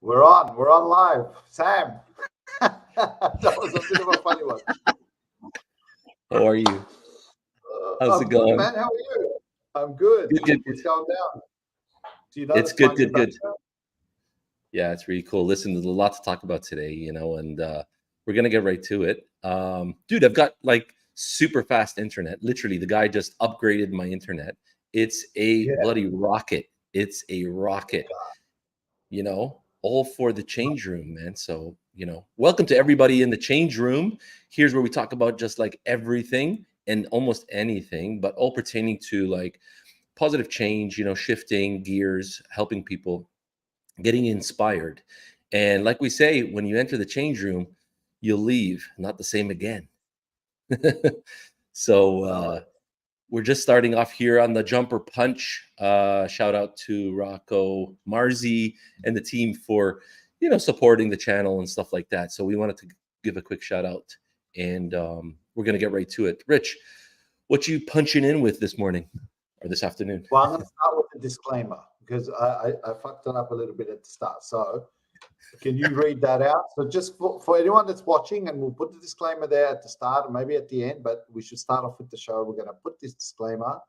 We're on. We're on live. Sam. That was a bit of a funny one. How are you? How's I'm it good, going? man. How are you? I'm good. Good, good, good. What's going down? Do you It's notice my good, new good, good. background? Yeah, it's really cool. Listen, there's a lot to talk about today, and we're gonna get right to it. Dude, I've got like super fast internet. Literally, the guy just upgraded my internet. It's a Yeah. bloody rocket. It's a rocket. All for the change room, man. So, welcome to everybody in the change room. Here's where we talk about just like everything and almost anything, but all pertaining to like positive change, shifting gears, helping people, getting inspired. And like we say, when you enter the change room, you'll leave not the same again. so, No. we're just starting off here on the jumper punch. Shout out to Rocco Marzi and the team for supporting the channel and stuff like that. So we wanted to give a quick shout out, and we're gonna get right to it. Rich, what you punching in with this morning or this afternoon? Well, I'm going to start with a disclaimer because I fucked it up a little bit at the start. So, can you read that out? So, just for anyone that's watching, and we'll put the disclaimer there at the start and maybe at the end, but we should start off with the show. We're going to put this disclaimer,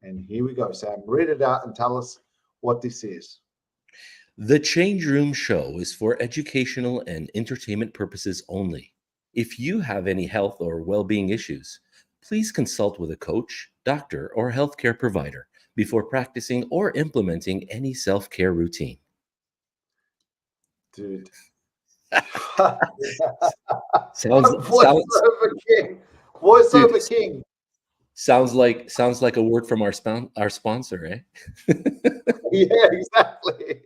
and here we go, Sam. Read it out and tell us what this is. The Change Room Show is for educational and entertainment purposes only. If you have any health or well-being issues, please consult with a coach, doctor, or healthcare provider before practicing or implementing any self-care routine. Dude. Sounds Voiceover King. Voiceover King. Sounds like a word from our sponsor, eh? Yeah, exactly.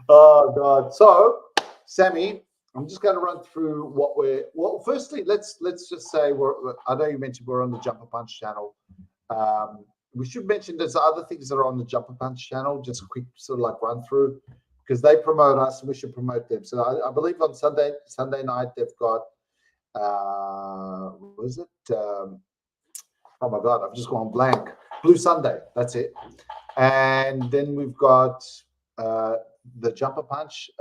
Oh God. So, Sammy, I'm just going to run through what we're. Well, firstly, let's just say I know you mentioned we're on the Jumper Punch channel. We should mention there's other things that are on the Jumper Punch channel. Just a quick sort of like run through because they promote us and we should promote them. So I believe on Sunday night they've got. Was it? Oh my God, I've just gone blank. Blue Sunday. That's it. And then we've got. The Jumper Punch,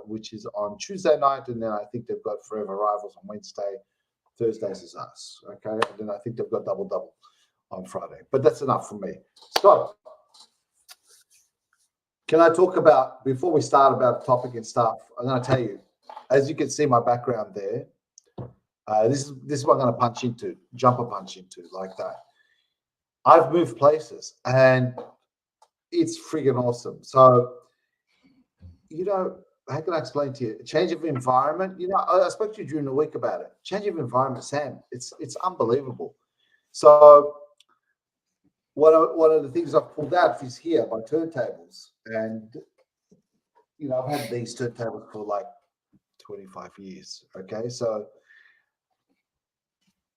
which is on Tuesday night, and then I think they've got Forever Rivals on Wednesday. Thursdays is us, okay? And then I think they've got Double on Friday. But that's enough for me. So, can I talk about, before we start about the topic and stuff, I'm going to tell you, as you can see my background there, this is what I'm going to jumper punch into, like that. I've moved places, and it's friggin' awesome. So, how can I explain to you? Change of environment. I spoke to you during the week about it. Change of environment, Sam. It's unbelievable. So one of the things I've pulled out is here, my turntables, and I've had these turntables for like 25 years. Okay, so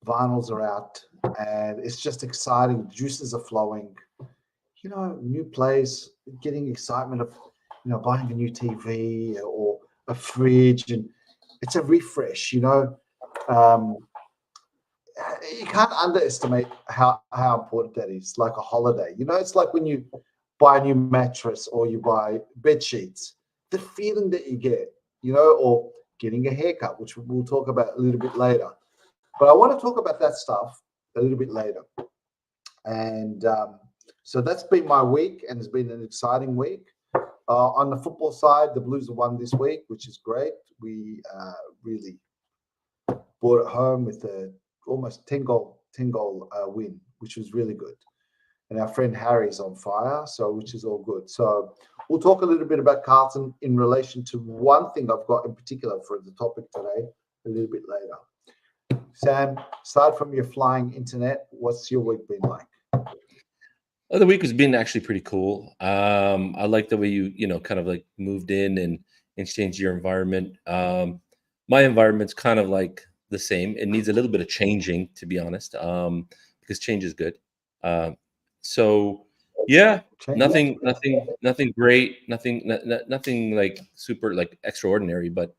vinyls are out, and it's just exciting. Juices are flowing. New place, getting excitement of. Buying a new TV or a fridge, and it's a refresh. You can't underestimate how important that is. Like a holiday. It's like when you buy a new mattress or you buy bed sheets. The feeling that you get, or getting a haircut, which we'll talk about a little bit later. But I want to talk about that stuff a little bit later. And so that's been my week, and it's been an exciting week. On the football side, the Blues have won this week, which is great. We really brought it home with a almost 10 goal win, which was really good. And our friend Harry's on fire, which is all good. So we'll talk a little bit about Carlton in relation to one thing I've got in particular for the topic today a little bit later. Sam, aside from your flying internet, what's your week been like? The week has been actually pretty cool. I like the way you kind of like moved in and changed your environment. My environment's kind of like the same. It needs a little bit of changing, to be honest, because change is good. So yeah, nothing great, nothing like super like extraordinary, but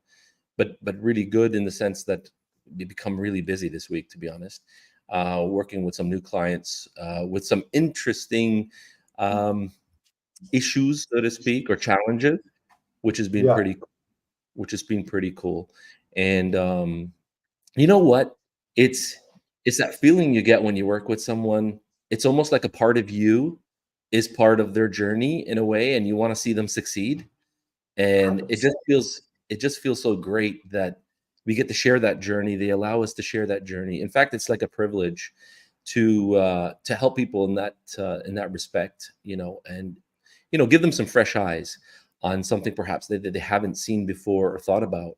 really good in the sense that we become really busy this week, to be honest. Working with some new clients, with some interesting issues, so to speak, or challenges. which has been Yeah, pretty cool. And you know what? It's it's that feeling you get when you work with someone. It's almost like a part of you is part of their journey in a way, and you want to see them succeed. And 100%. it just feels so great that we get to share that journey. They allow us to share that journey. In fact, it's like a privilege to help people in that respect, and give them some fresh eyes on something perhaps that they haven't seen before or thought about.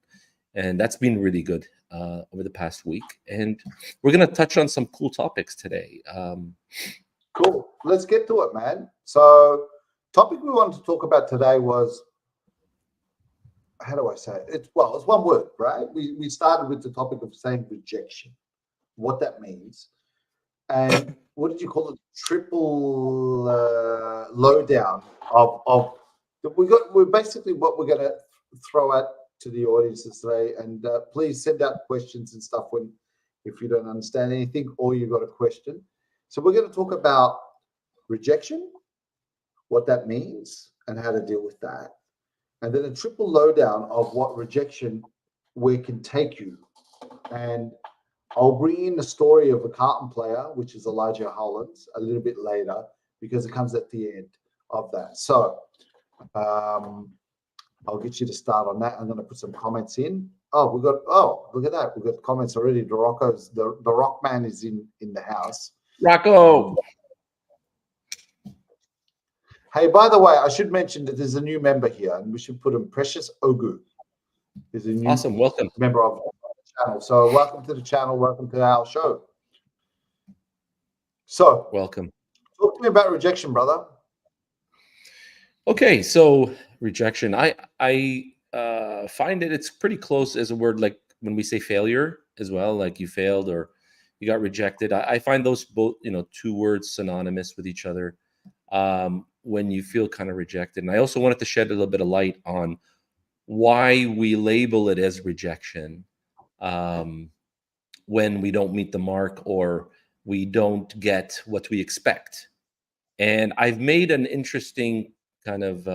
And that's been really good over the past week. And we're going to touch on some cool topics today. Cool. Let's get to it, man. So, topic we wanted to talk about today was, how do I say it? It's one word, right? We started with the topic of saying rejection, what that means, and what did you call it? Triple lowdown of we're basically what we're going to throw out to the audiences today. And please send out questions and stuff when if you don't understand anything or you've got a question. So we're going to talk about rejection, what that means, and how to deal with that. And then a triple lowdown of what rejection where can take you. And I'll bring in the story of a Carlton player, which is Elijah Hollands, a little bit later because it comes at the end of that. So I'll get you to start on that. I'm going to put some comments in. Oh, look at that. We've got comments already. The Rock Man is in the house. Rocco. Hey, by the way, I should mention that there's a new member here, and we should put him. Precious Ogu is a new Awesome. Welcome. member of the channel. So welcome to the channel. Welcome to our show. So welcome. Talk to me about rejection, brother. Okay, so rejection. I find it's pretty close as a word, like when we say failure as well, like you failed or you got rejected. I find those both, two words synonymous with each other. When you feel kind of rejected. And I also wanted to shed a little bit of light on why we label it as rejection when we don't meet the mark or we don't get what we expect. And I've made an interesting kind of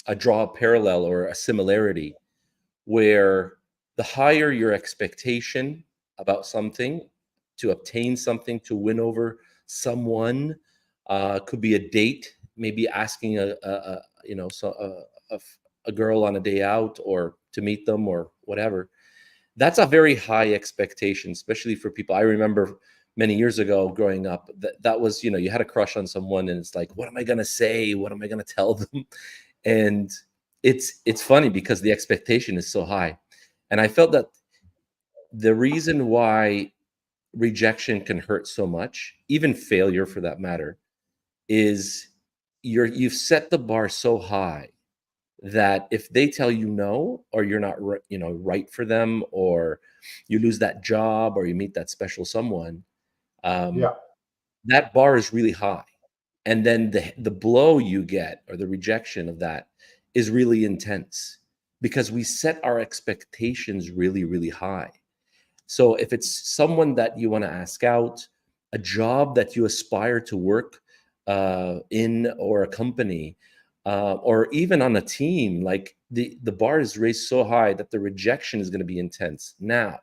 I draw a parallel or a similarity where the higher your expectation about something, to obtain something, to win over someone, could be a date, maybe asking a girl on a day out or to meet them or whatever. That's a very high expectation, especially for people. I remember many years ago growing up, that was, you had a crush on someone and it's like, what am I going to say? What am I going to tell them? And it's funny because the expectation is so high. And I felt that the reason why rejection can hurt so much, even failure for that matter, is you've set the bar so high that if they tell you no, or you're not right for them, or you lose that job, or you meet that special someone, that bar is really high. And then the blow you get, or the rejection of that, is really intense because we set our expectations really, really high. So if it's someone that you want to ask out, a job that you aspire to work in, or a company, or even on a team, like the bar is raised so high that the rejection is going to be intense. Now,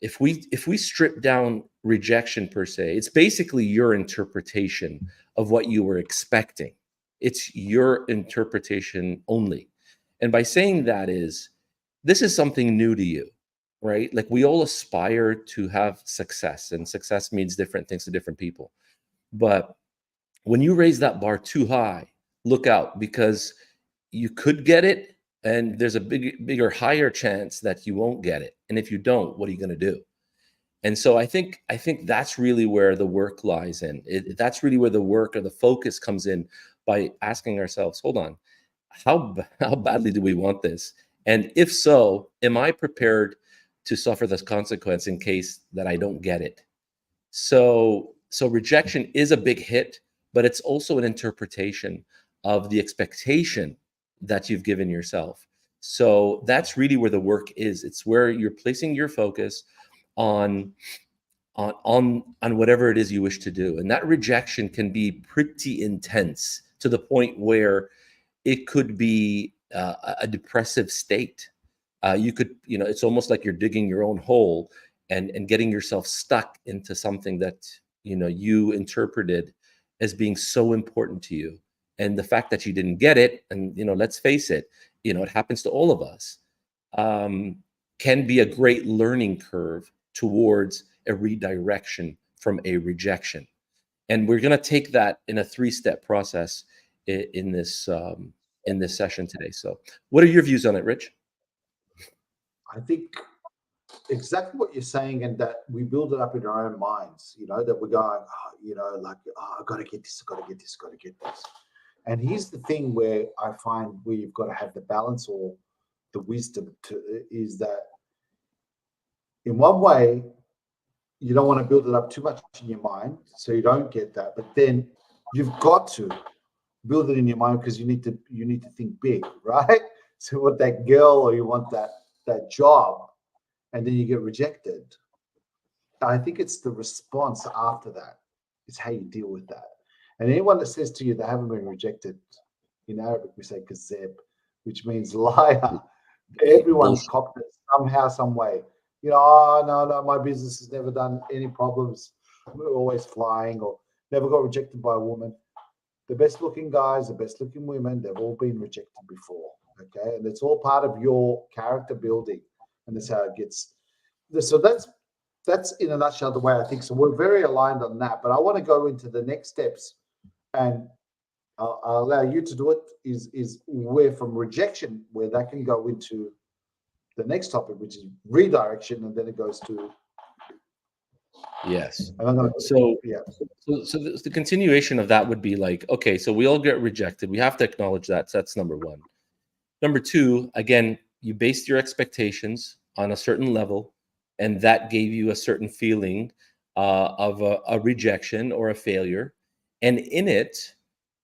if we strip down rejection per se, it's basically your interpretation of what you were expecting. It's your interpretation only. And by saying that is, this is something new to you, right? Like we all aspire to have success, and success means different things to different people. But when you raise that bar too high, look out, because you could get it, and there's a bigger, higher chance that you won't get it. And if you don't, what are you going to do? And so I think that's really where the work lies in. That's really where the work or the focus comes in, by asking ourselves, hold on, how badly do we want this? And if so, am I prepared to suffer this consequence in case that I don't get it? So rejection is a big hit, but it's also an interpretation of the expectation that you've given yourself. So that's really where the work is. It's where you're placing your focus on whatever it is you wish to do. And that rejection can be pretty intense, to the point where it could be a depressive state. You could, it's almost like you're digging your own hole and getting yourself stuck into something that, you interpreted as being so important to you. And the fact that you didn't get it, and, let's face it, it happens to all of us, um, can be a great learning curve towards a redirection from a rejection. And we're going to take that in a 3-step process in this session today. So what are your views on it, Rich? I think exactly what you're saying, and that we build it up in our own minds, that we're going, like, I got to get this, I got to get this, got to get this. And here's the thing where I find where you've got to have the balance or the wisdom is that in one way, you don't want to build it up too much in your mind so you don't get that. But then you've got to build it in your mind because you need to think big, right? So you want that girl or you want that job, and then you get rejected. I think it's the response after that. It's how you deal with that. And anyone that says to you they haven't been rejected, in Arabic we say kazeb, which means liar. Everyone's copped it somehow, some way. Oh, no, my business has never done any problems. We're always flying, or never got rejected by a woman. The best looking guys, the best looking women, they've all been rejected before. Okay. And it's all part of your character building. And that's how it gets. So that's in a nutshell the way I think. So we're very aligned on that. But I want to go into the next steps, and I'll allow you to do it. Is where from rejection, where that can go into the next topic, which is redirection, and then it goes to yes. And I'm gonna, So yeah. So the continuation of that would be like, okay, so we all get rejected. We have to acknowledge that. So that's number one. Number two, again, you based your expectations on a certain level, and that gave you a certain feeling of a rejection or a failure. And in it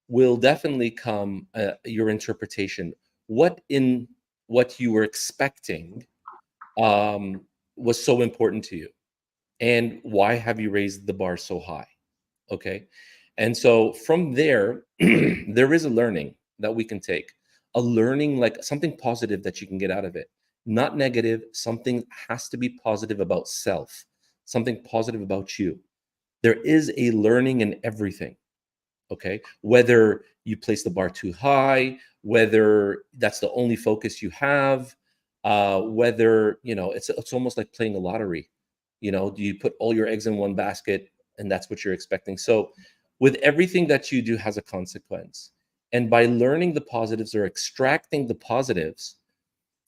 will definitely come your interpretation. What you were expecting was so important to you, and why have you raised the bar so high? Okay. And so from there, there is a learning that we can take, a learning, like something positive that you can get out of it, not negative. Something has to be positive about self, something positive about you. There is a learning in everything. Okay. Whether you place the bar too high, whether that's the only focus you have, whether, it's almost like playing a lottery. Do you put all your eggs in one basket and that's what you're expecting? So with everything that you do has a consequence. And by learning the positives or extracting the positives,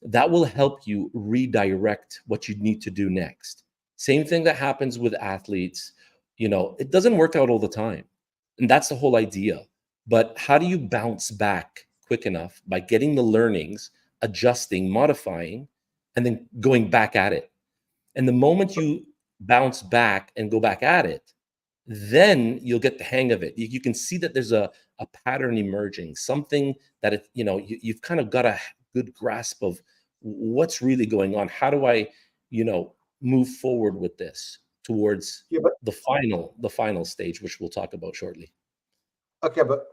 that will help you redirect what you need to do next. Same thing that happens with athletes. It doesn't work out all the time. And that's the whole idea. But how do you bounce back quick enough by getting the learnings, adjusting, modifying, and then going back at it? And the moment you bounce back and go back at it, then you'll get the hang of it. You can see that there's a pattern emerging, something that you've kind of got a good grasp of what's really going on. How do I, move forward with this towards the final stage, which we'll talk about shortly. Okay, but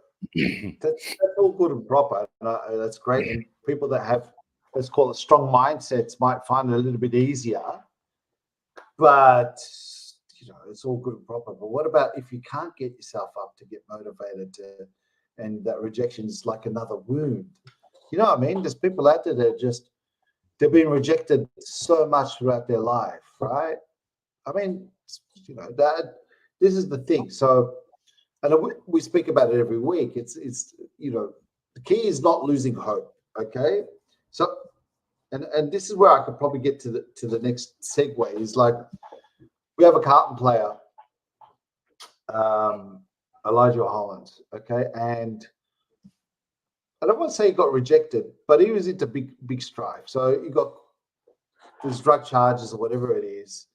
that's all good and proper. And that's great. And people that have, let's call it, strong mindsets might find it a little bit easier. But it's all good and proper. But what about if you can't get yourself up to get motivated and that rejection is like another wound? You know what I mean? There's people out there that they've been rejected so much throughout their life, right? I mean, that this is the thing. So, and we speak about it every week. It's the key is not losing hope. Okay, so and this is where I could probably get to the next segue. Is like we have a Carlton player, Elijah Holland. Okay, and I don't want to say he got rejected, but he was into big strife. So he got these drug charges or whatever it is,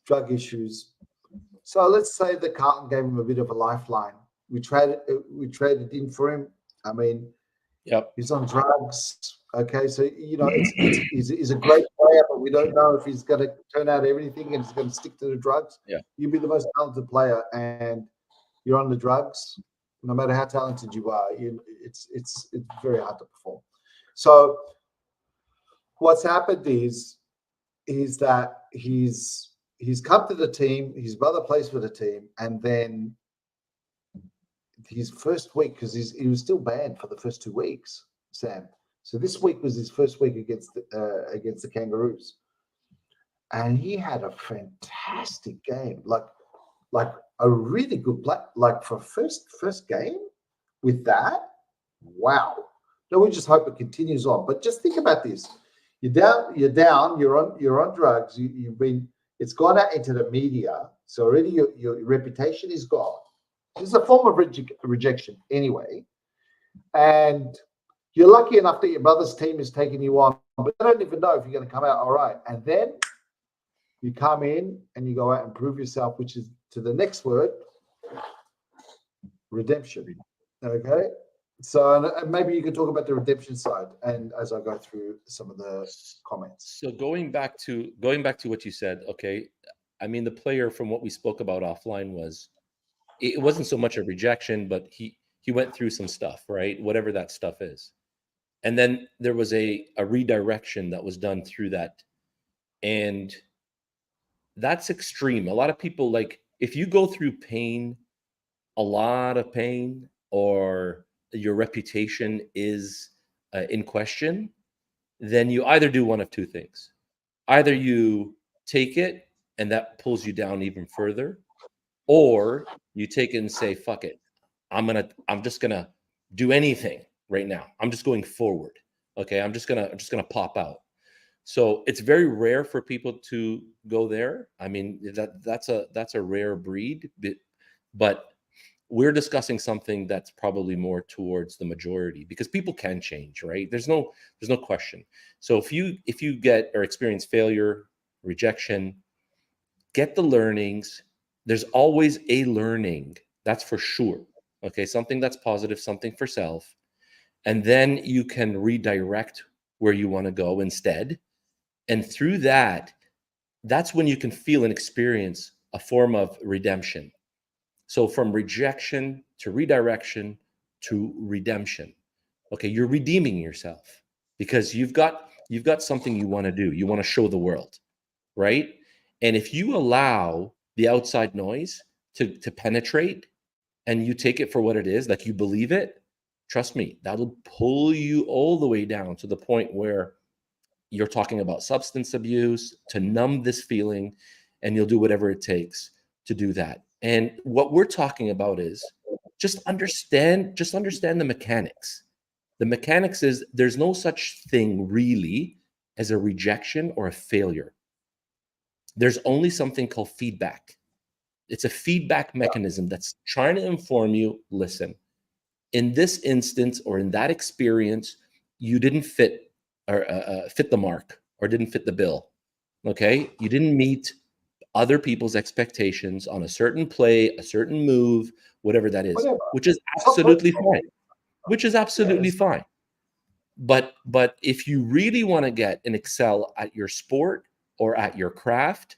drug issues. So let's say the Carlton gave him a bit of a lifeline. We traded in for him. I mean, he's on drugs. Okay, so he's a great player, but we don't know if he's going to turn out everything and he's going to stick to the drugs. Yeah, you'd be the most talented player, and you're on the drugs. No matter how talented you are, it's very hard to perform. So what's happened is that he's come to the team. His brother plays for the team, and then his first week, because he was still banned for the first 2 weeks, Sam. So this week was his first week against the Kangaroos, and he had a fantastic game, like a really good play, like for first game with that. Wow. No, we just hope it continues on. But just think about this: you're down, you're on drugs. You've been, it's gone out into the media, so already your reputation is gone. This is a form of rejection anyway, and you're lucky enough that your brother's team is taking you on, but I don't even know if you're going to come out all right. And then you come in and you go out and prove yourself, which is to the next word, redemption. Okay. So and maybe you can talk about the redemption side, and as I go through some of the comments. So going back to what you said, okay. I mean, the player, from what we spoke about offline, was, it wasn't so much a rejection, but he went through some stuff, right? Whatever that stuff is. And then there was a redirection that was done through that. And that's extreme. A lot of people, like, if you go through pain, a lot of pain, or your reputation is in question, then you either do one of two things. Either you take it and that pulls you down even further, or you take it and say, fuck it. I'm just gonna do anything right now. I'm just going forward. Okay. I'm just gonna pop out. So it's very rare for people to go there. I mean, that's a rare breed, but we're discussing something that's probably more towards the majority, because people can change, right? There's no question. So if you get or experience failure, rejection, get the learnings. There's always a learning, that's for sure. Okay, something that's positive, something for self, and then you can redirect where you want to go instead. And through that, that's when you can feel and experience a form of redemption. So from rejection to redirection to redemption. Okay, you're redeeming yourself because you've got something you want to do. You want to show the world, right? And if you allow the outside noise to penetrate, and you take it for what it is, like you believe it, trust me, that'll pull you all the way down to the point where you're talking about substance abuse to numb this feeling, and you'll do whatever it takes to do that. And what we're talking about is just understand the mechanics. The mechanics is, there's no such thing really as a rejection or a failure. There's only something called feedback. It's a feedback mechanism that's trying to inform you, listen, in this instance or in that experience, you didn't fit or fit the mark, or didn't fit the bill. Okay, you didn't meet other people's expectations on a certain play, a certain move, whatever that is, Whatever. which is absolutely fine. Yes. Fine. But if you really want to get and excel at your sport or at your craft,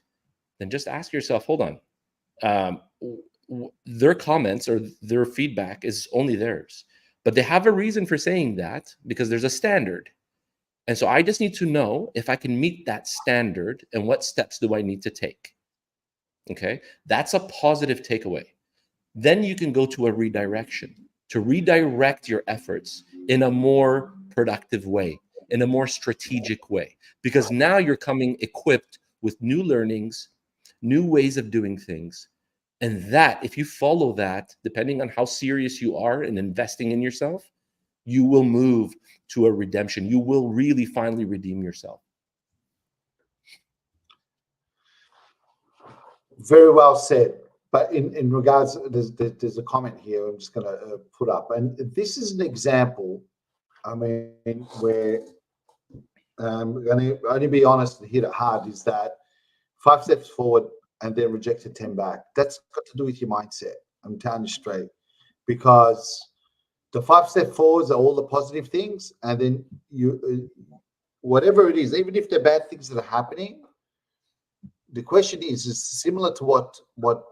then just ask yourself, hold on, their comments or their feedback is only theirs, but they have a reason for saying that, because there's a standard. And so I just need to know if I can meet that standard and what steps do I need to take. Okay, that's a positive takeaway. Then you can go to a redirection, to redirect your efforts in a more productive way, in a more strategic way, because now you're coming equipped with new learnings, new ways of doing things. And that, if you follow that, depending on how serious you are in investing in yourself, you will move to a redemption. You will really finally redeem yourself. Very well said. But in regards, there's a comment here I'm just going to put up, and this is an example. I mean, where I'm going to only be honest and hit it hard, is that 5 steps forward and then rejected 10 back. That's got to do with your mindset. I'm telling you straight, because the 5 step forwards are all the positive things, and then you, whatever it is, even if they're bad things that are happening, the question is similar to what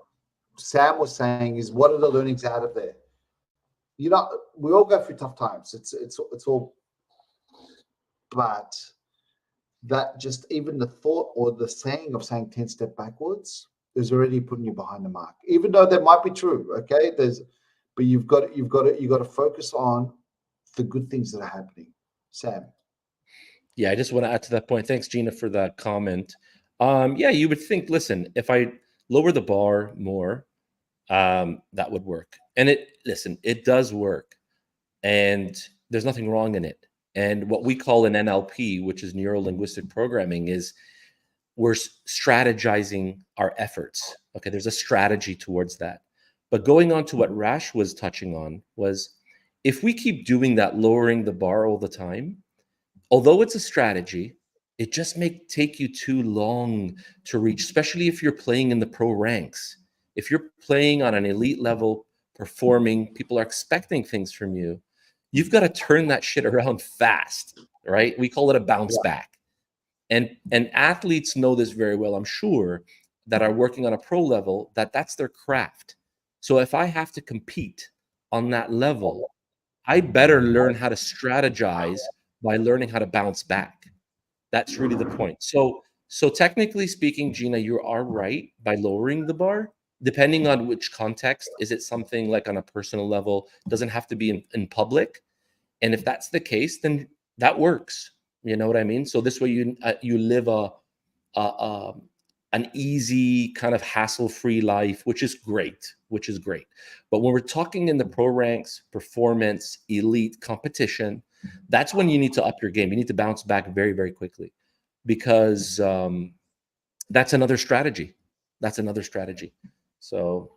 Sam was saying, is what are the learnings out of there? You know, we all go through tough times. It's all but that just even the thought or the saying of saying 10 step backwards is already putting you behind the mark, even though that might be true. Okay. But you've got to focus on the good things that are happening. Sam. Yeah, I just want to add to that point. Thanks, Gina, for that comment. Yeah, you would think, listen, if I lower the bar more, that would work. And it does work. And there's nothing wrong in it. And what we call an NLP, which is neuro linguistic programming, is we're strategizing our efforts. Okay, there's a strategy towards that. But going on to what Rash was touching on was, if we keep doing that, lowering the bar all the time, although it's a strategy, it just may take you too long to reach, especially if you're playing in the pro ranks. If you're playing on an elite level, performing, people are expecting things from you, you've got to turn that shit around fast, right? We call it a bounce back. And athletes know this very well, I'm sure, that are working on a pro level, that's their craft. So if I have to compete on that level, I better learn how to strategize by learning how to bounce back. That's really the point. So technically speaking, Gina, you are right by lowering the bar, depending on which context. Is it something like on a personal level? Doesn't have to be in public. And if that's the case, then that works. You know what I mean? So this way you live an easy kind of hassle-free life, which is great. But when we're talking in the pro ranks, performance, elite competition, that's when you need to up your game. You need to bounce back very, very quickly, because that's another strategy. So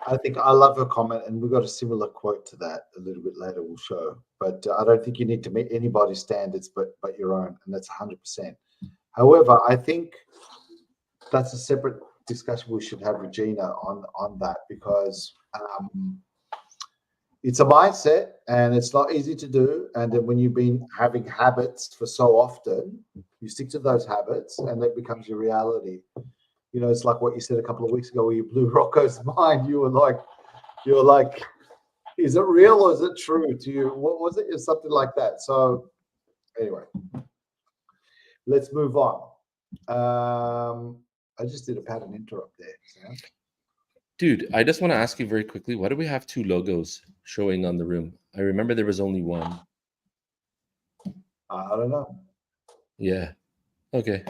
I think I love her comment, and we've got a similar quote to that a little bit later. We'll show, but I don't think you need to meet anybody's standards but your own, and that's 100%. However, I think that's a separate discussion we should have with Gina on that, because it's a mindset and it's not easy to do. And then when you've been having habits for so often, you stick to those habits and that becomes your reality. You know, it's like what you said a couple of weeks ago where you blew Rocco's mind. You were like, is it real or is it true to you? What was it? Something like that. So anyway, let's move on. I just did a pattern interrupt there. Sam. Dude, I just want to ask you very quickly, why do we have two logos showing on the room? I remember there was only one. I don't know. Yeah. Okay.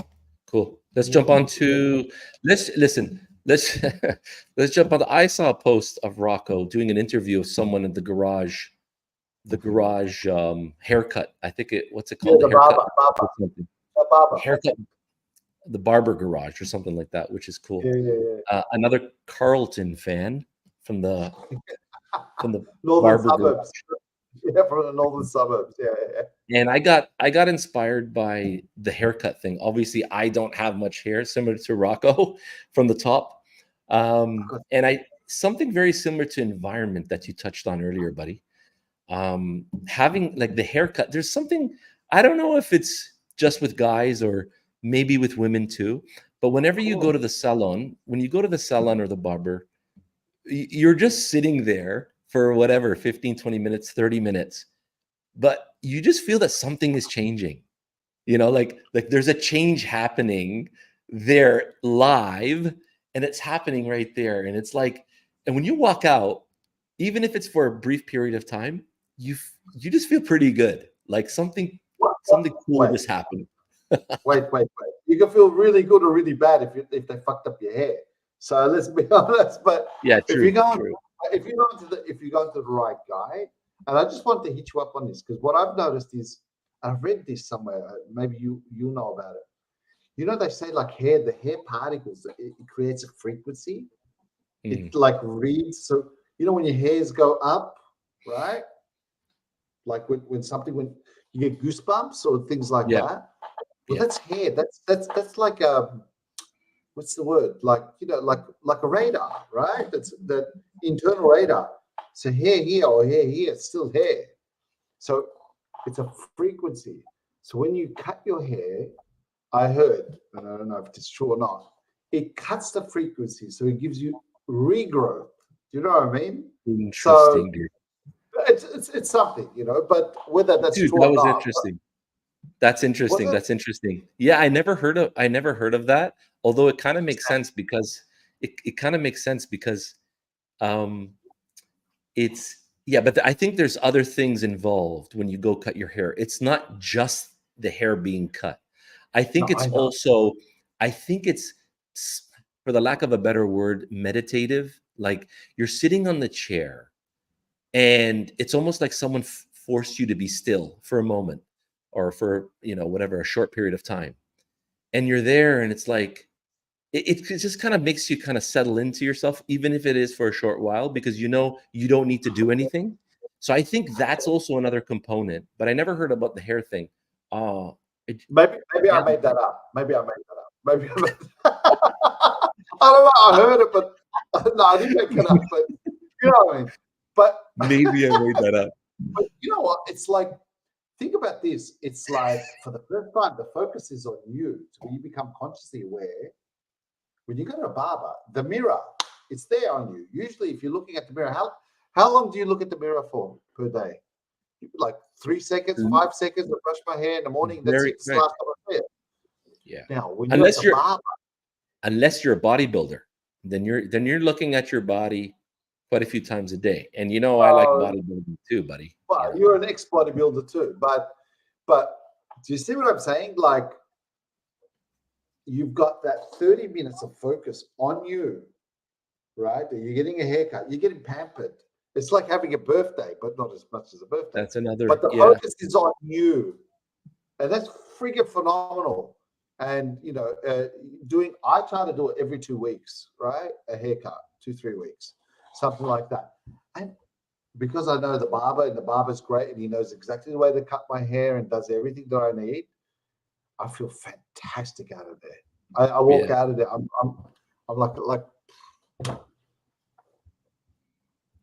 Cool. Let's jump on to let's let's jump on. I saw a post of Rocco doing an interview of someone in the garage haircut. I think what's it called? Yeah, the barber. Haircut, the barber garage or something like that, which is cool. Yeah. Another Carlton fan from the northern barber suburbs. garage. Yeah, from the northern suburbs. Yeah. And I got inspired by the haircut thing. Obviously, I don't have much hair, similar to Rocco from the top. And something very similar to environment that you touched on earlier, buddy. Having like the haircut, there's something, I don't know if it's just with guys or maybe with women too, but whenever you go to the salon, or the barber, you're just sitting there for whatever, 15, 20 minutes, 30 minutes, but you just feel that something is changing, like there's a change happening there live, and it's happening right there. And it's like, and when you walk out, even if it's for a brief period of time, you just feel pretty good. Like something cool just happened. Wait. You can feel really good or really bad if they fucked up your hair. So let's be honest. But yeah, true, if you're going to the right guy, and I just want to hit you up on this, because what I've noticed is, I've read this somewhere, maybe you know about it. You know, they say like the hair particles, it creates a frequency. It like reads. So when your hairs go up, right? Like when you get goosebumps or things like that. Well, that's hair. That's like what's the word? Like like a radar, right? That's that internal radar. So hair here or hair here, it's still hair. So it's a frequency. So when you cut your hair, I heard, and I don't know if it's true or not, it cuts the frequency, so it gives you regrowth. Do you know what I mean? Interesting, dude. it's something, you know. But whether that's Dude, true that or was not, interesting. That's interesting. whether That's interesting. Yeah, I never heard of that. Although it kind of makes sense because it kind of makes sense because um it's yeah, but I think there's other things involved when you go cut your hair. It's not just the hair being cut. I think no, it's I know. also I think it's for the lack of a better word, meditative. Like you're sitting on the chair and it's almost like someone forced you to be still for a moment or for, whatever, a short period of time. And you're there and it's like it just kind of makes you kind of settle into yourself, even if it is for a short while, because you don't need to do anything. So I think that's also another component. But I never heard about the hair thing. Oh, Maybe yeah, I made that up. Maybe I made that up. Maybe I, made, I don't know. I heard it, but no, I didn't make it up. But you know what I mean. But maybe I made that up. but you know what? It's like, think about this. It's like for the first time, the focus is on you. So you become consciously aware. When you go to a barber, the mirror, it's there on you. Usually, if you're looking at the mirror, how long do you look at the mirror for per day? Like 3 seconds, 5 seconds. I brush my hair in the morning. That's Very it. It's the quick. last time I see it. Yeah. Now, when you're at Unless the you're barber, unless you're a bodybuilder, then you're looking at your body quite a few times a day. And I like uh, bodybuilding too, buddy. well, you're an ex-bodybuilder too. But do you see what I'm saying? Like, you've got that 30 minutes of focus on you, right? You're getting a haircut, you're getting pampered. It's like having a birthday, but not as much as a birthday. That's another, But the yeah. focus is on you, and that's freaking phenomenal. And I try to do it every 2 weeks, right? A haircut, 2-3 weeks, something like that. And because I know the barber, and the barber's great, and he knows exactly the way to cut my hair and does everything that I need, I feel fantastic out of there. I walk Yeah. out of there. I'm like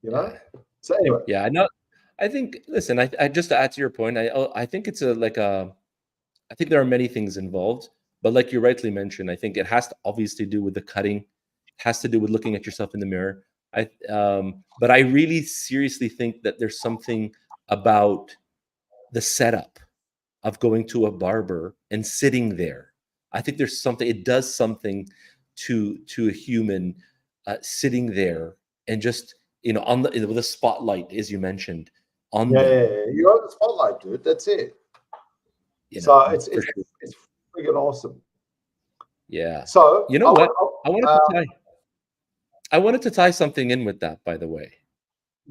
you know. Yeah. So anyway, Yeah. I know. I think, listen, I just to add to your point, I think it's I think there are many things involved, but like you rightly mentioned, I think it has to obviously do with the cutting, it has to do with looking at yourself in the mirror. But I really seriously think that there's something about the setup of going to a barber and sitting there. I think there's something. It does something to a human sitting there and just on the with a spotlight, as you mentioned, on them. yeah. You're on the spotlight, dude. That's it. You So know, it's for it's sure. it's freaking awesome. Yeah. So You know I what? want I wanted to tie. I wanted to tie something in with that, by the way.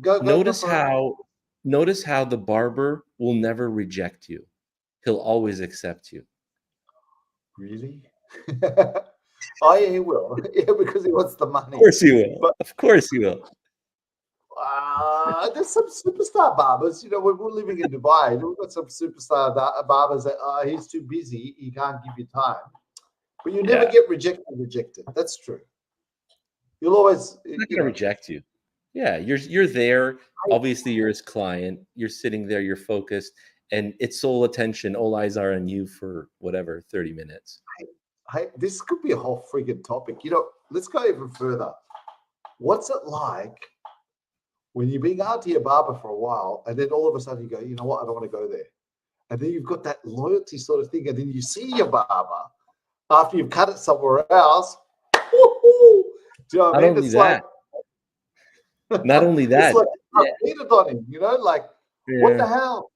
go Notice for it. how notice how the barber will never reject you. He'll always accept you. Really? Oh yeah, he will. Yeah, because he wants the Of money. course he will. But Of course he will. there's some superstar barbers. We're living in Dubai. We've got some superstar barbers that he's too busy. He can't give you time. But you never Yeah. get rejected. That's true. You'll always, He's not gonna reject you. Yeah, you're there. Obviously, you're his client. You're sitting there, you're focused, and it's sole attention, all eyes are on you for whatever, 30 minutes. this could be a whole freaking topic. Let's go even further. What's it like when you've been out to your barber for a while, and then all of a sudden you go, you know what, I don't want to go there. And then you've got that loyalty sort of thing, and then you see your barber after you've cut it somewhere else. Woo-hoo! Do you know what I Not mean? only It's that, not only it's that, like I yeah, cheated on him, like what yeah. the hell?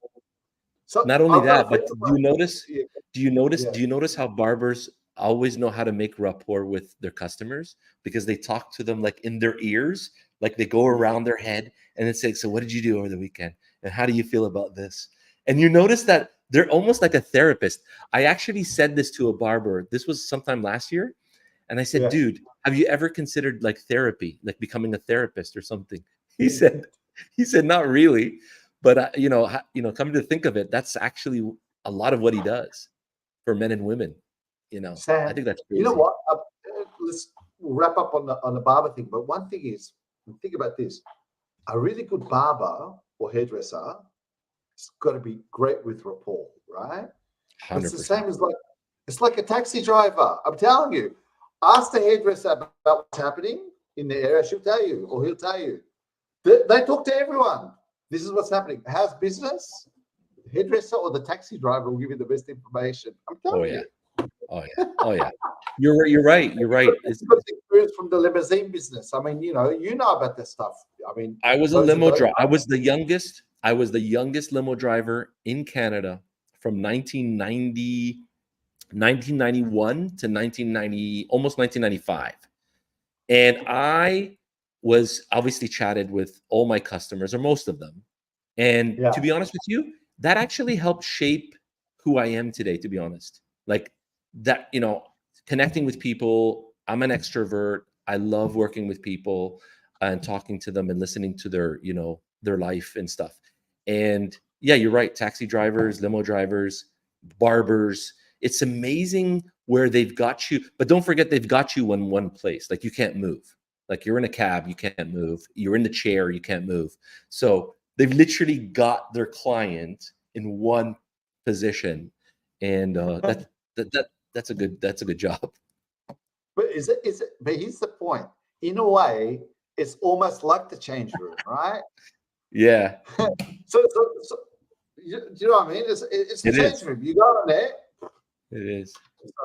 So Not only I've got a that, friend but of do you mine. notice Yeah, do yeah. you notice how barbers always know how to make rapport with their customers because they talk to them like in their ears, like they go around their head and then say, so what did you do over the weekend? And how do you feel about this? And you notice that they're almost like a therapist. I actually said this to a barber. This was sometime last year. And I said, Yeah. dude, have you ever considered like therapy, like becoming a therapist or something? He Yeah. said, not really. But coming to think of it, that's actually a lot of what he does for men and women. I Sam, think that's you know crazy. what? We'll wrap up on the barber thing. But one thing is, think about this: a really good barber or hairdresser has got to be great with rapport, right? But it's the 100%. same as it's like a taxi driver. I'm telling you, ask the hairdresser about what's happening in the area. She'll tell you, or he'll tell you. They talk to everyone. This is what's happening. How's business? Hairdresser or the taxi driver will give you the best information. I'm Oh telling yeah. you. Oh yeah. Oh yeah. You're right. You're right. It's got experience from the limousine business. I mean, you know about this stuff. I mean, I was a those limo don't. driver. I was the youngest. I was the youngest limo driver in Canada from 1991 to 1990, almost 1995. And I was obviously chatted with all my customers or most of them. And Yeah. to be honest with you, that actually helped shape who I am today, to be honest. Like that, connecting with people. I'm an extrovert. I love working with people and talking to them and listening to their life and stuff. And yeah, you're right. Taxi drivers, limo drivers, barbers. It's amazing where they've got you, but don't forget they've got you in one place. Like you can't move. Like you're in a cab, you can't move. You're in the chair, you can't move. So they've literally got their client in one position, and that's a good job. But is it? But here's the point. In a way, it's almost like the change room, right? Yeah, So do you know what I mean? It's the it change is. room. You go in there. It is.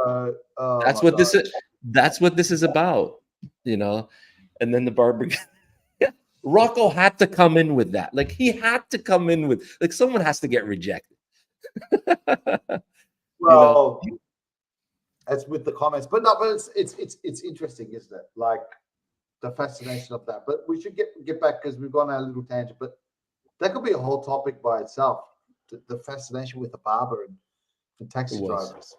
Oh That's my what this God. is. That's what this is about, you know. And then the barber, Rocco had to come in with that. Like he had to come in with like someone has to get rejected. you know. Well, that's with the comments, but no, but it's interesting, isn't it? Like the fascination of that. But we should get back because we've gone on a little tangent. But that could be a whole topic by itself. The fascination with the barber and It taxi was. drivers.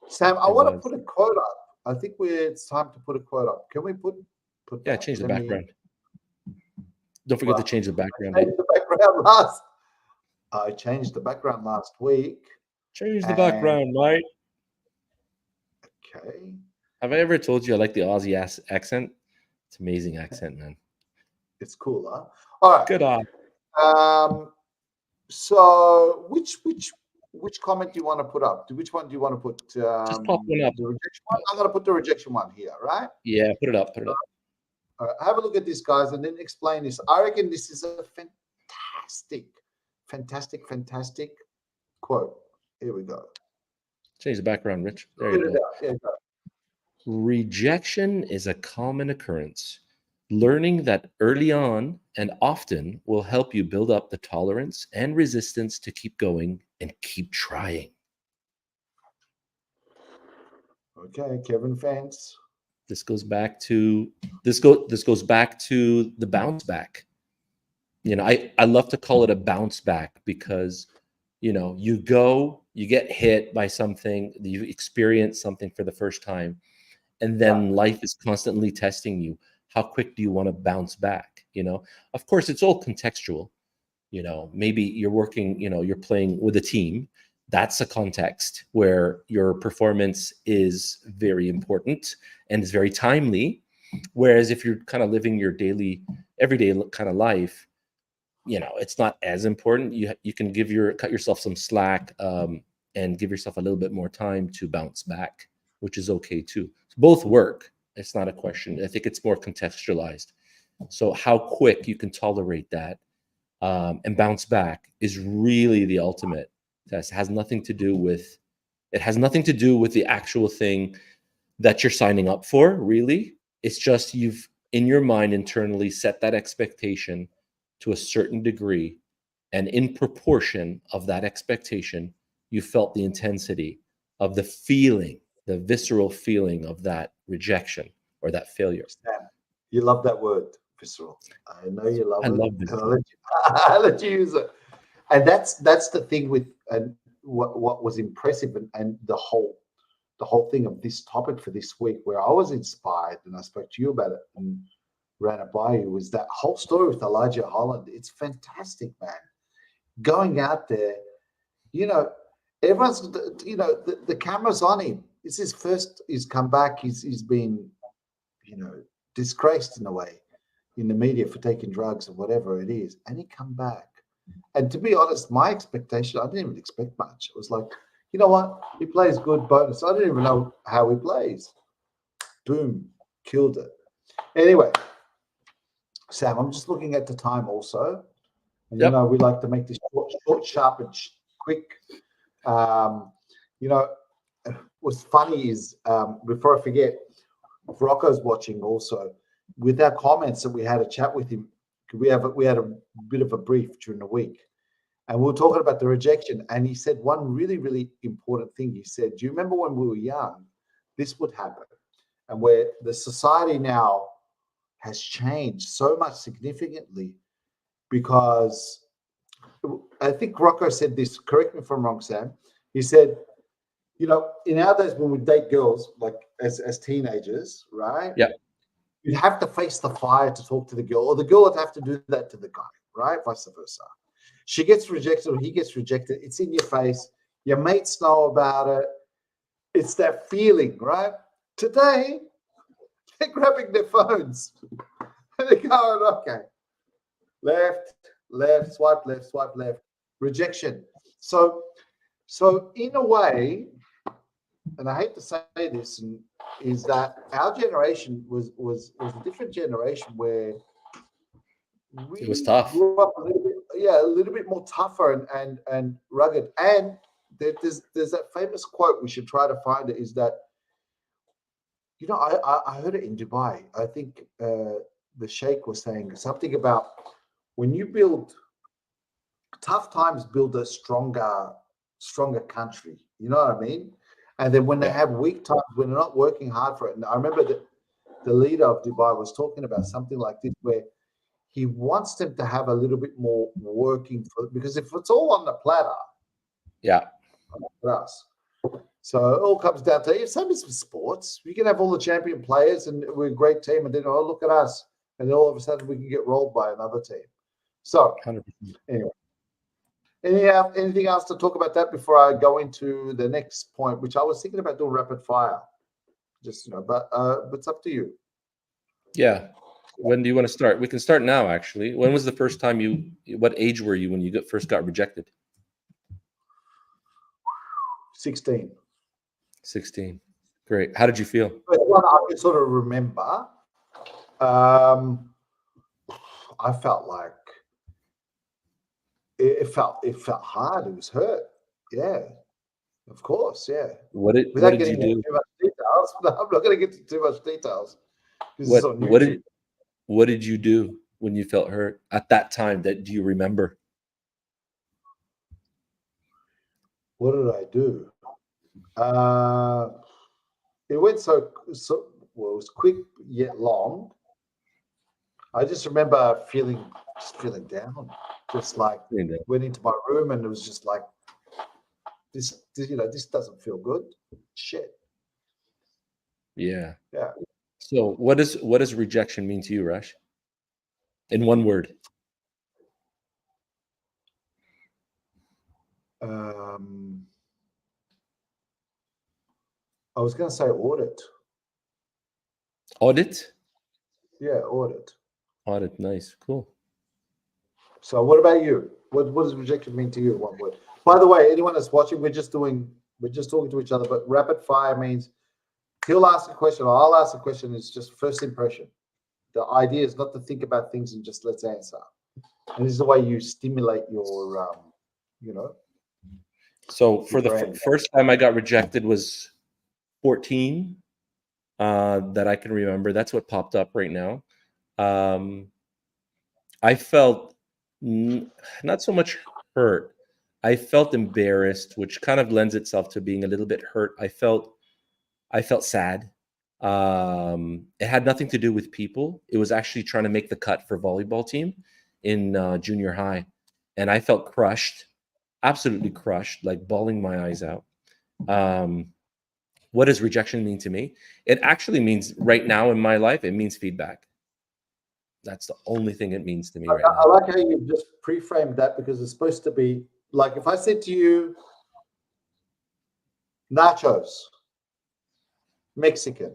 Sam, I It want to was. put a quote up. I think it's time to put a quote up. Can we put Yeah, that? change the Let me. background. Don't forget to Well, change the background. I changed the background last. I changed the background last week. Change the And background, right? okay, Have I ever told you I like the Aussie accent? It's amazing accent, man. it's cool, huh? All Good on. right. So which comment do you want to put up? Which one do you want to put? Just pop one up. The rejection one. I'm going to put the rejection one here, right? Yeah, put it up. Put it up. All right, have a look at this, guys, and then explain this. I reckon this is a fantastic quote. Here we go. Change the background, Rich. There Put you it go. out. Here we go. Rejection is a common occurrence. Learning that early on and often will help you build up the tolerance and resistance to keep going and keep trying. Okay, Kevin fans. This goes back to this goes back to the bounce back. I love to call it a bounce back because you get hit by something, you experience something for the first time, and then life is constantly testing you. How quick do you want to bounce back? Of course, it's all contextual. Maybe you're working, you're playing with a team. That's a context where your performance is very important and is very timely. Whereas if you're kind of living your everyday kind of life, it's not as important. You can cut yourself some slack, and give yourself a little bit more time to bounce back, which is okay too. So both work. It's not a question. I think it's more contextualized. So how quick you can tolerate that, and bounce back is really the ultimate test. It has nothing to do with the actual thing that you're signing up for, really. It's just you've in your mind internally set that expectation to a certain degree, and in proportion of that expectation, you felt the intensity of the feeling, the visceral feeling of that rejection or that failure. Sam, you love that word, visceral. I know you love I it, love and this. I'll let you use it. And that's the thing with and what was impressive and the whole thing of this topic for this week, where I was inspired and I spoke to you about it and ran it by you, was that whole story with Elijah Holland. It's fantastic, man. Going out there, everyone's, the camera's on him. It's his first. He's come back. He's been, disgraced in a way in the media for taking drugs or whatever it is, and he come back. And to be honest, my expectation, I didn't even expect much. It was like, you know what? He plays good, bonus. I didn't even know how he plays. Boom, killed it. Anyway, Sam, I'm just looking at the time also. And Yep. we like to make this short, sharp, and quick. You know, what's funny is before I forget, Rocco's watching also. With our comments that we had a chat with him, we had a bit of a brief during the week, and we were talking about the rejection. And he said one really, really important thing. He said, "Do you remember when we were young, this would happen, and where the society now has changed so much significantly because." I think Rocco said this. Correct me if I'm wrong, Sam. He said, in our days when we date girls, like as teenagers, right? Yeah. You'd have to face the fire to talk to the girl, or the girl would have to do that to the guy, right? Vice versa. She gets rejected or he gets rejected. It's in your face. Your mates know about it. It's that feeling, right? Today, they're grabbing their phones and they're going, okay, left, swipe left, rejection. So in a way, and I hate to say this, is that our generation was a different generation where It was we tough. grew up a little bit more tougher and rugged. And there's that famous quote, we should try to find it, is that I heard it in Dubai. I think the Sheikh was saying something about when you build tough times, build a stronger country. You know what I mean? And then when they have weak times, when they're not working hard for it. And I remember that the leader of Dubai was talking about something like this, where he wants them to have a little bit more working for, because if it's all on the platter, Yeah. for us. So it all comes down to, same as with sports. We can have all the champion players and we're a great team, and then, oh, look at us. And then all of a sudden we can get rolled by another team. So 100%. anyway. Anything else to talk about that before I go into the next point, which I was thinking about doing rapid fire, but it's up to you. Yeah. When do you want to start? We can start now, actually. When was the first time what age were you when you first got rejected? 16. 16. Great. How did you feel? But one I can sort of remember, I felt like it felt hard. It was hurt. Yeah, of course. Yeah. What did you do? Too much details, I'm not going to get into too much details. What did you do when you felt hurt at that time? Do you remember? What did I do? It went so well. It was quick yet long. I just remember feeling down. Just like went into my room and it was just like this doesn't feel good. Shit. Yeah. Yeah. So what does rejection mean to you, Rash? In one word. I was going to say audit. Audit? Yeah, audit. Audit, nice, cool. So what about you? What does rejection mean to you? One word. By the way, anyone that's watching, we're just talking to each other, but rapid fire means he'll ask a question or I'll ask a question. It's just first impression. The idea is not to think about things and just let's answer. And this is the way you stimulate your, So for the first time I got rejected was 14, that I can remember. That's what popped up right now. I felt not so much hurt. I felt embarrassed, which kind of lends itself to being a little bit hurt. I felt sad. It had nothing to do with people. It was actually trying to make the cut for volleyball team in junior high. And I felt crushed, absolutely crushed, like bawling my eyes out. What does rejection mean to me? It actually means right now in my life, it means feedback. That's the only thing it means to me right now. I like how you've just pre-framed that, because it's supposed to be like, if I said to you, nachos, Mexican,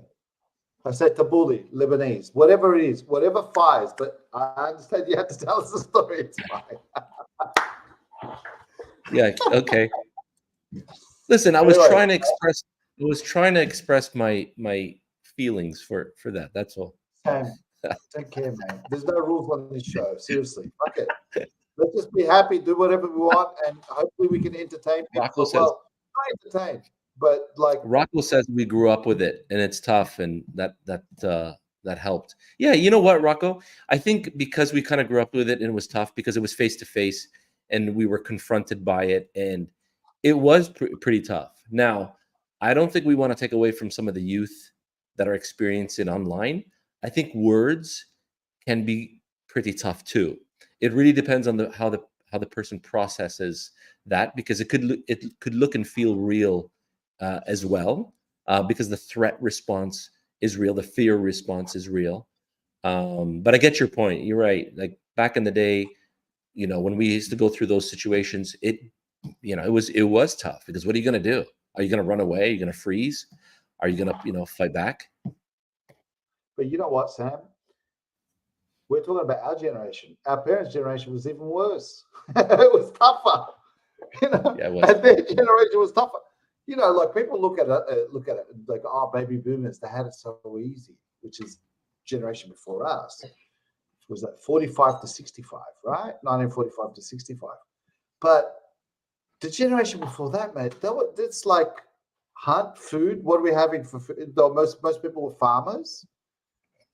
I said tabbouleh, Lebanese, whatever it is, whatever fires, but I understand you have to tell us the story. It's fine. Yeah, okay. Listen, I was trying to express my feelings for that. That's all. Sam, take care, man. There's no rules on this show. Seriously. Fuck it. let's just be happy, do whatever we want, and hopefully we can entertain Rocco people. says, Well, not entertain, but like, Rocco says we grew up with it and it's tough, and that helped. Yeah, you know what, Rocco? I think because we kind of grew up with it and it was tough because it was face to face and we were confronted by it, and it was pretty tough. Now, I don't think we want to take away from some of the youth that are experiencing online. I think words can be pretty tough too. It really depends on how the person processes that, because it could look and feel real as well, because the threat response is real, the fear response is real. But I get your point. You're right. Like back in the day, when we used to go through those situations, it was tough, because what are you going to do? Are you going to run away? Are you going to freeze? Are you going to fight back? but you know what, Sam? We're talking about our generation. Our parents' generation was even worse. It was tougher, Yeah, it was. and their generation was tougher. Like people look at it like, oh, baby boomers, they had it so easy, which is generation before us. It was like 45 to 65, right? 1945 to 65. But the generation before that, mate, that's like hunt food. What are we having for food? Most people were farmers.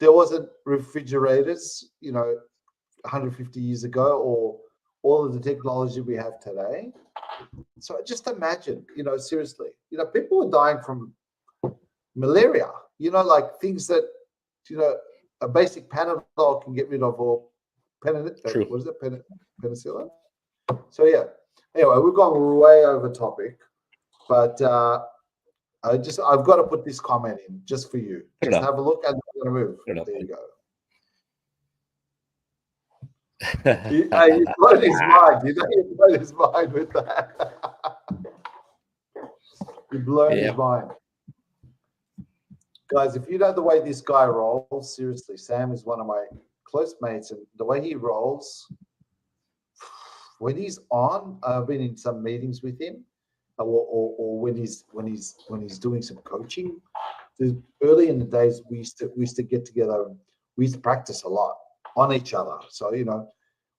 There wasn't refrigerators, 150 years ago, or all of the technology we have today. So just imagine, seriously, people were dying from malaria, like things that, a basic Panadol can get rid of, or True. what is it, penicillin? So yeah. Anyway, we've gone way over topic, but I've got to put this comment in just for you. Put it Just up. have a look, and I'm going to move. Put it up, There you buddy. go. He blown his mind. He blown his mind with that. He blown his mind. Guys, if you know the way this guy rolls, seriously, Sam is one of my close mates, and the way he rolls, when he's on, I've been in some meetings with him, or when he's doing some coaching. Early in the days, we used to get together and we used to practice a lot on each other. So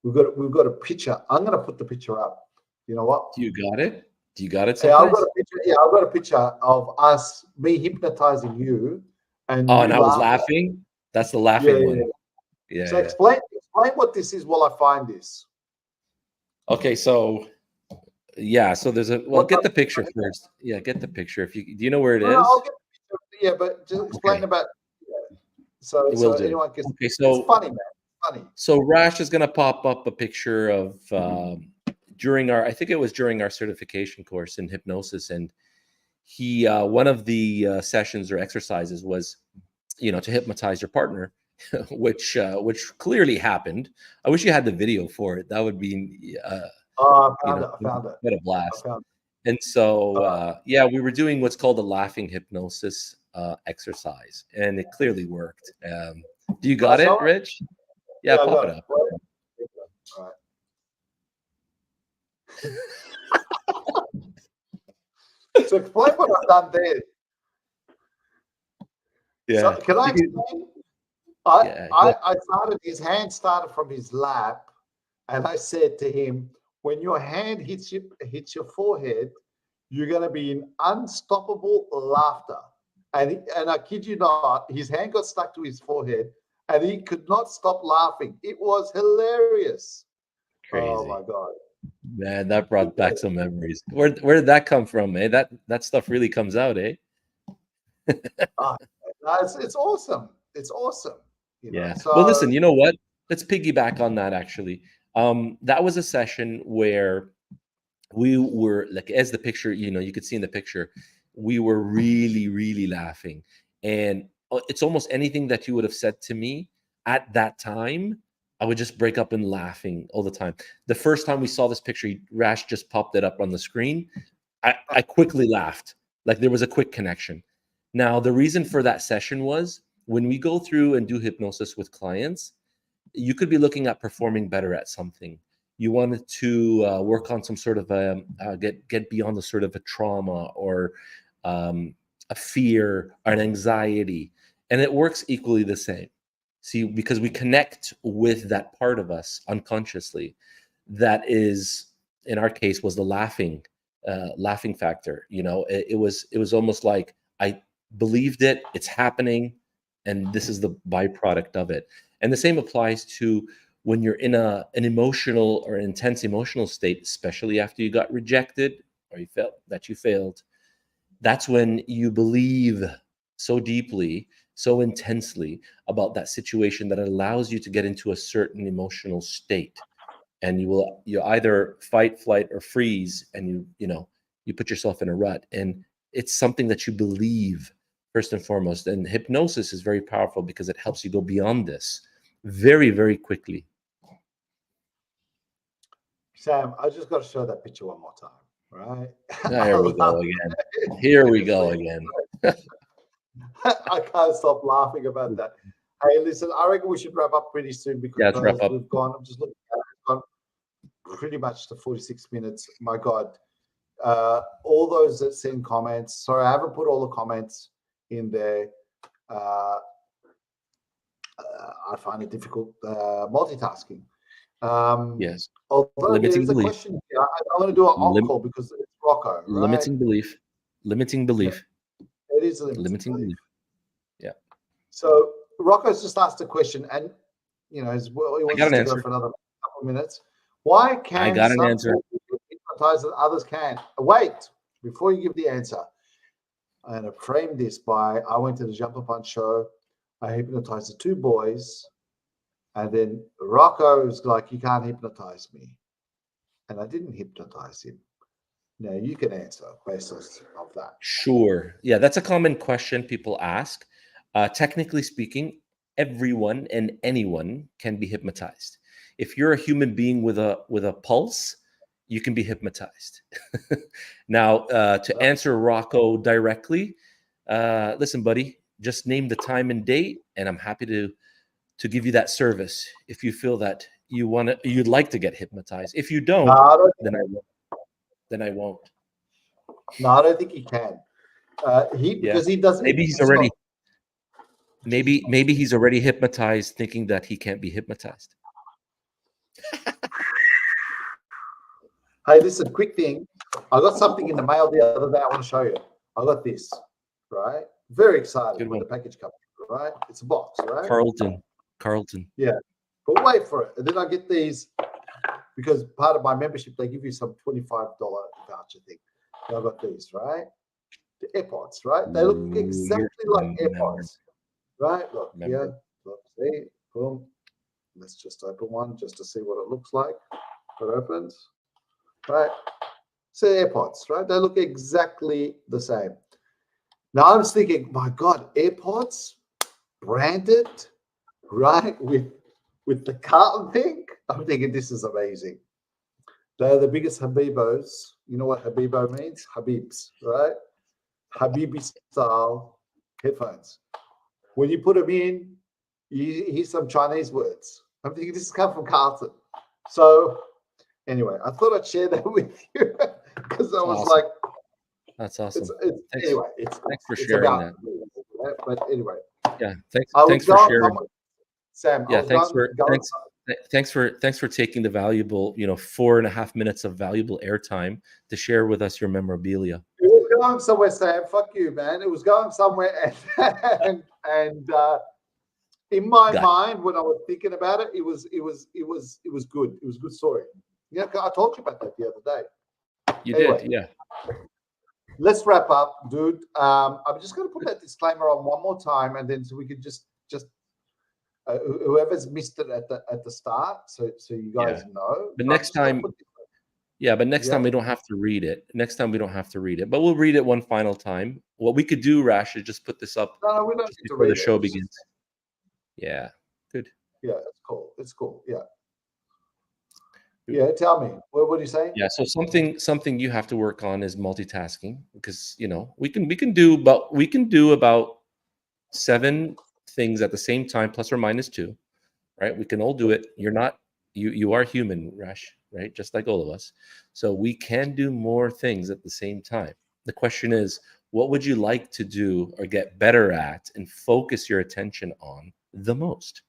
we've got a picture. I'm going to put the picture up. You know what? Do you got it? Do you got it? Yeah, Someplace? I've got a picture. Yeah, I've got a picture of me hypnotizing you, and Oh, you and I was laughing. That's the laughing one. Yeah. So explain what this is while I find this. Okay, so yeah, so there's get the picture first. Yeah, get the picture. Do you know where it is? I'll get the picture. Yeah, but just explain about. Yeah. So anyone can. Okay, so it's funny, man. Funny. So Rash is going to pop up a picture of I think it was during our certification course in hypnosis, and he one of the sessions or exercises was, to hypnotize your partner, which clearly happened. I wish you had the video for it. That would be I found it. What a blast. And so we were doing what's called a laughing hypnosis exercise, and it clearly worked. Do you got it, Rich? Yeah, pop it up. All right. So explain what I've done there. Yeah. So can I explain? I started. His hand started from his lap, and I said to him, "When your hand hits your forehead, you're going to be in unstoppable laughter." And I kid you not, his hand got stuck to his forehead, and he could not stop laughing. It was hilarious. Crazy. Oh my God. Man, that brought back some memories. Where did that come from, eh? That stuff really comes out, eh? It's awesome. It's awesome. Yeah. So, well, listen, you know what? Let's piggyback on that, actually. That was a session where we were, like, as the picture, you could see in the picture, we were really, really laughing. And it's almost anything that you would have said to me at that time, I would just break up in laughing all the time. The first time we saw this picture, Rash just popped it up on the screen. I quickly laughed. Like there was a quick connection. Now, the reason for that session was when we go through and do hypnosis with clients, you could be looking at performing better at something. You wanted to work on some sort of get beyond the sort of a trauma or a fear or an anxiety, and it works equally the same. See, because we connect with that part of us unconsciously. that is, in our case, was the laughing factor. It was almost like I believed it, it's happening, and this is the byproduct of it. And the same applies to when you're in an emotional or intense emotional state, especially after you got rejected or you felt that you failed. That's when you believe so deeply, so intensely about that situation that it allows you to get into a certain emotional state. And you either fight, flight, or freeze, and you put yourself in a rut. And it's something that you believe first and foremost. And hypnosis is very powerful because it helps you go beyond this very, very quickly. Sam, I just got to show that picture one more time, right? Here we go again. Here we go again. I can't stop laughing about that. Hey, listen, I reckon we should wrap up pretty soon because let's wrap up. we've gone. I'm just looking at it, we've gone pretty much to 46 minutes. My God. All those that send comments. Sorry, I haven't put all the comments in there. I find it difficult multitasking. Yes. Although Limiting there's a belief. question here. I'm going to do an encore because it's Rocco, right? Limiting belief. It is a Limiting belief. Yeah. So Rocco's just asked a question, and as well, he wants got us an to go answer. for another couple of minutes. Why can got an some answer. people hypnotize and others can't? Wait, before you give the answer, I'm going to frame this by: I went to the Jump Up On show. I hypnotized the two boys, and then Rocco's like, "You can't hypnotize me," and I didn't hypnotize him. Now you can answer based of that. Sure. Yeah, that's a common question people ask. Technically speaking, everyone and anyone can be hypnotized. If you're a human being with a pulse, you can be hypnotized. Now, to answer Rocco directly, listen, buddy, just name the time and date, and I'm happy to give you that service. If you feel that you'd like to get hypnotized. If you don't, then I won't. No, I don't think he can. Because he doesn't. Maybe he's already. Maybe he's already hypnotized, thinking that he can't be hypnotized. Hey, listen, quick thing. I got something in the mail the other day. I want to show you. I got this, right? Very excited when the package comes, right? It's a box, right? Carlton. Yeah, but wait for it. And then I get these because part of my membership, they give you some $25 voucher thing. And I got these, right? The AirPods, right? They look exactly like AirPods, right? Look here. Look, see, boom. Let's just open one just to see what it looks like. It opens, right? So AirPods, right? They look exactly the same. Now I was thinking, my God, AirPods branded, right? With the carton thing. I'm thinking this is amazing. They're the biggest Habibos. You know what Habibo means? Habibs, right? Habibi style headphones. When you put them in, you hear some Chinese words. I'm thinking this has come from Carlton. So anyway, I thought I'd share that with you because I was like, that's awesome. Thanks for sharing that. But anyway, yeah, thanks for sharing, Sam. Yeah, thanks for taking the valuable 4.5 minutes of valuable airtime to share with us your memorabilia. It was going somewhere, Sam. Fuck you, man. It was going somewhere, and in my mind, when I was thinking about it, it was good. It was a good story. Yeah, I told you about that the other day. You did, yeah. Let's wrap up, dude. I'm just going to put that disclaimer on one more time, and then so we could just whoever's missed it at the start, so you guys know. But next time, time we don't have to read it. Next time we don't have to read it, but we'll read it one final time. What we could do, Rash, is just put this up we don't need before the show begins. Yeah, good. Yeah, it's cool. It's cool. Yeah. Yeah, tell me. What are you saying? Yeah, so something you have to work on is multitasking, because we can do about 7 things at the same time, plus or minus 2, right? We can all do it. You are human, Rash, right? Just like all of us. So we can do more things at the same time. The question is, what would you like to do or get better at and focus your attention on the most?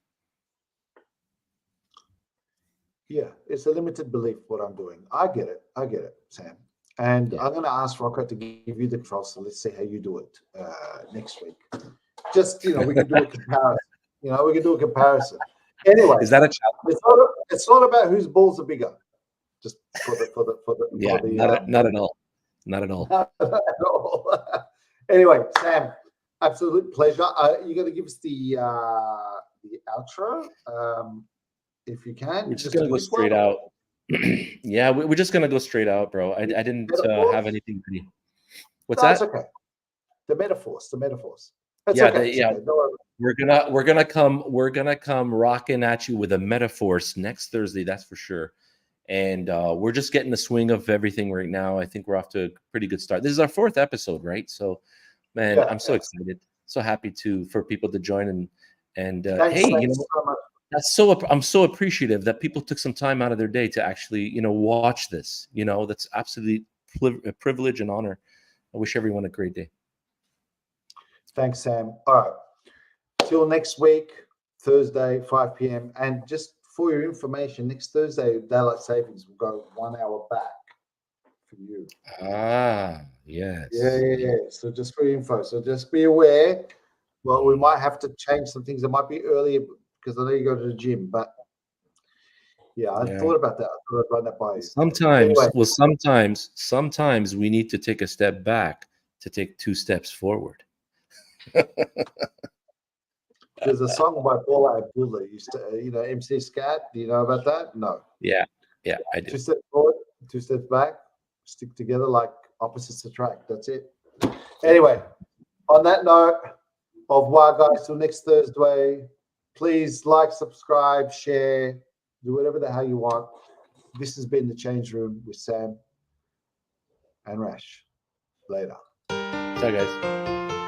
Yeah, it's a limited belief what I'm doing. I get it, Sam. And Yeah. I'm going to ask Rocco to give you the control. So let's see how you do it next week. Just we can do a comparison. We can do a comparison. Anyway, Is that a challenge? it's not about whose balls are bigger. Just for Yeah, not at all. Not at all. not at all. Anyway, Sam, absolute pleasure. You're going to give us the outro, if you can. We're just a gonna go quick straight one. out. Yeah, we're just gonna go straight out, bro. I didn't have anything ready. What's No, it's that? okay. The metaphors. It's Yeah, okay. It's okay. Don't worry. we're gonna come rocking at you with a metaphors next Thursday, that's for sure. And we're just getting the swing of everything right now. I think we're off to a pretty good start. This is our 4th episode, right? So, man, Yeah, I'm so excited, so happy for people to join and Thanks hey, so much. I'm so appreciative that people took some time out of their day to actually watch this. That's absolutely a privilege and honor. I wish everyone a great day. Thanks, Sam. All right. Till next week, Thursday, 5 p.m. And just for your information, next Thursday, Daylight Savings will go 1 hour back for you. Yes. Yeah. So just for your info. So just be aware. Well, we might have to change some things. It might be earlier because I know you go to the gym, but yeah, I thought about that. I thought I'd run that by you. Sometimes we need to take a step back to take 2 steps forward. There's a song by Paula Abdullah used to, MC Scat. Do you know about that? No. Yeah, I do. 2 steps forward, 2 steps back, stick together like opposites attract. That's it. Anyway, on that note, au revoir, guys. Till next Thursday. Please like, subscribe, share, do whatever the hell you want. This has been The Change Room with Sam and Rash. Later. Ciao, guys.